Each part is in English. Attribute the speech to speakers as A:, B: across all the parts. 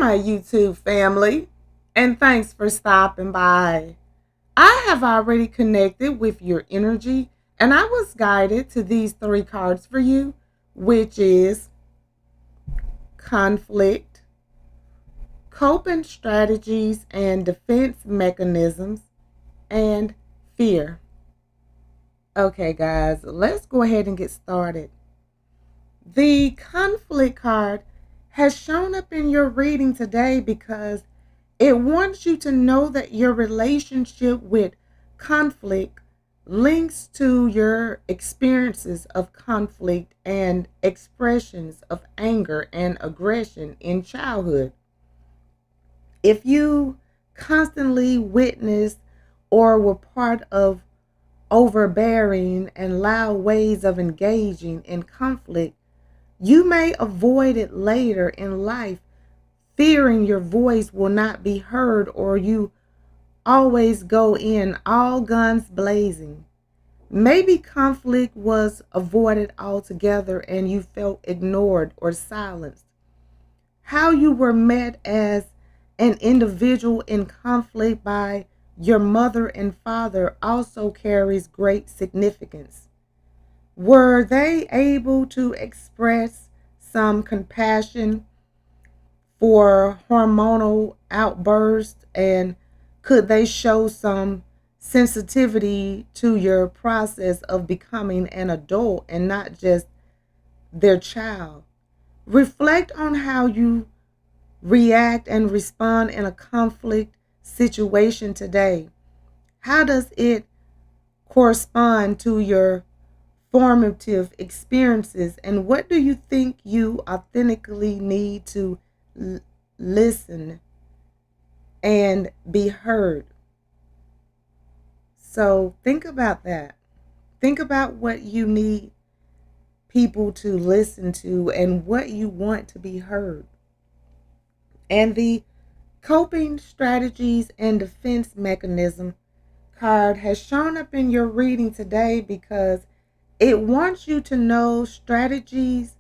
A: my YouTube family, and thanks for stopping by. I have already connected with your energy, and I was guided to these three cards for you, which is conflict, coping strategies and defense mechanisms, and fear. Okay, guys, let's go ahead and get started. The conflict card has shown up in your reading today because it wants you to know that your relationship with conflict links to your experiences of conflict and expressions of anger and aggression in childhood. If you constantly witnessed or were part of overbearing and loud ways of engaging in conflict, you may avoid it later in life, fearing your voice will not be heard, or you always go in all guns blazing. Maybe conflict was avoided altogether and you felt ignored or silenced. How you were met as an individual in conflict by your mother and father also carries great significance. Were they able to express some compassion for hormonal outbursts, and could they show some sensitivity to your process of becoming an adult and not just their child? Reflect on how you react and respond in a conflict situation today. How does it correspond to your formative experiences, and what do you think you authentically need to l- listen and be heard? So think about that. Think about what you need people to listen to and what you want to be heard. And the coping strategies and defense mechanism card has shown up in your reading today because it wants you to know strategies,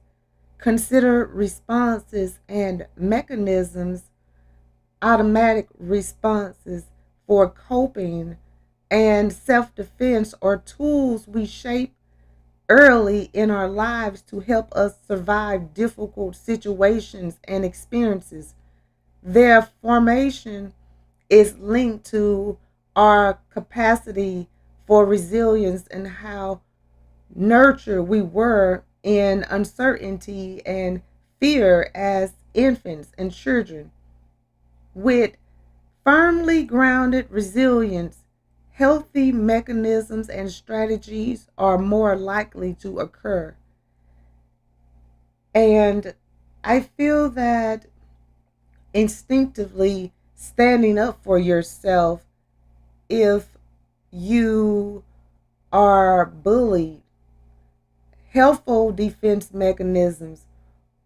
A: consider responses, and mechanisms, automatic responses for coping and self defense are tools we shape early in our lives to help us survive difficult situations and experiences. Their formation is linked to our capacity for resilience and how nurtured we were in uncertainty and fear as infants and children. With firmly grounded resilience, healthy mechanisms and strategies are more likely to occur. And I feel that instinctively standing up for yourself if you are bullied, helpful defense mechanisms,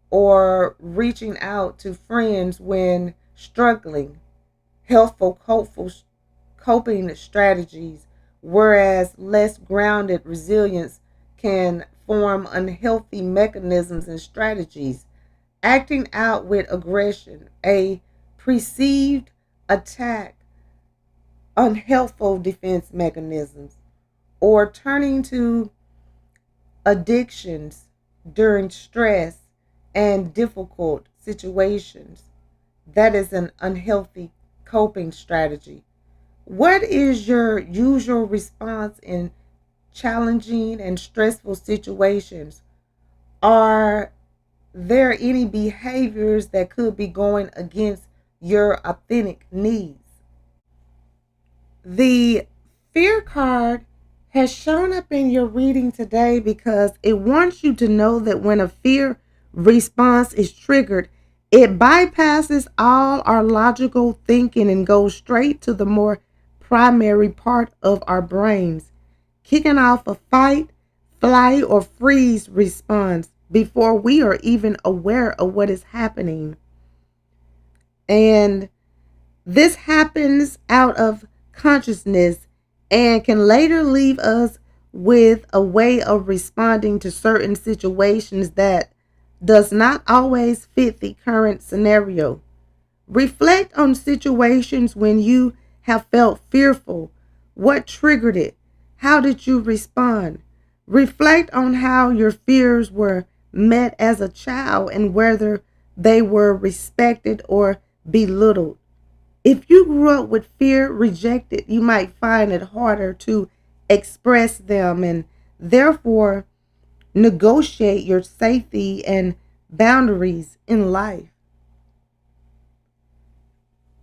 A: or reaching out to friends when struggling, helpful, hopeful coping strategies, whereas less grounded resilience can form unhealthy mechanisms and strategies, acting out with aggression, a perceived attack, unhelpful defense mechanisms, or turning to addictions during stress and difficult situations. That is an unhealthy coping strategy. What is your usual response in challenging and stressful situations? Are there any behaviors that could be going against your authentic needs? The fear card has shown up in your reading today because it wants you to know that when a fear response is triggered, it bypasses all our logical thinking and goes straight to the more primary part of our brains, kicking off a fight, flight, or freeze response before we are even aware of what is happening. And this happens out of consciousness and can later leave us with a way of responding to certain situations that does not always fit the current scenario. Reflect on situations when you have felt fearful. What triggered it? How did you respond? Reflect on how your fears were met as a child and whether they were respected or belittled. If you grew up with fear rejected, you might find it harder to express them and therefore negotiate your safety and boundaries in life.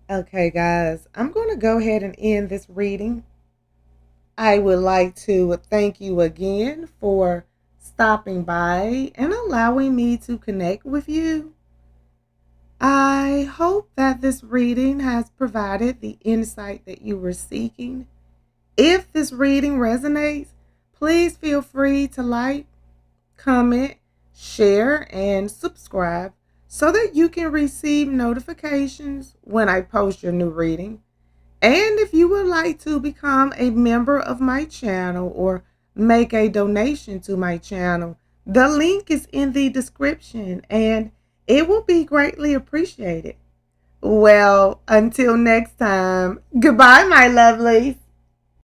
A: Okay, guys, I'm going to go ahead and end this reading. I would like to thank you again for stopping by and allowing me to connect with you. I hope that this reading has provided the insight that you were seeking. If this reading resonates, please feel free to like, comment, share, and subscribe so that you can receive notifications when I post your new reading. And if you would like to become a member of my channel or make a donation to my channel, the link is in the description and it will be greatly appreciated. Well, until next time, goodbye, my lovelies.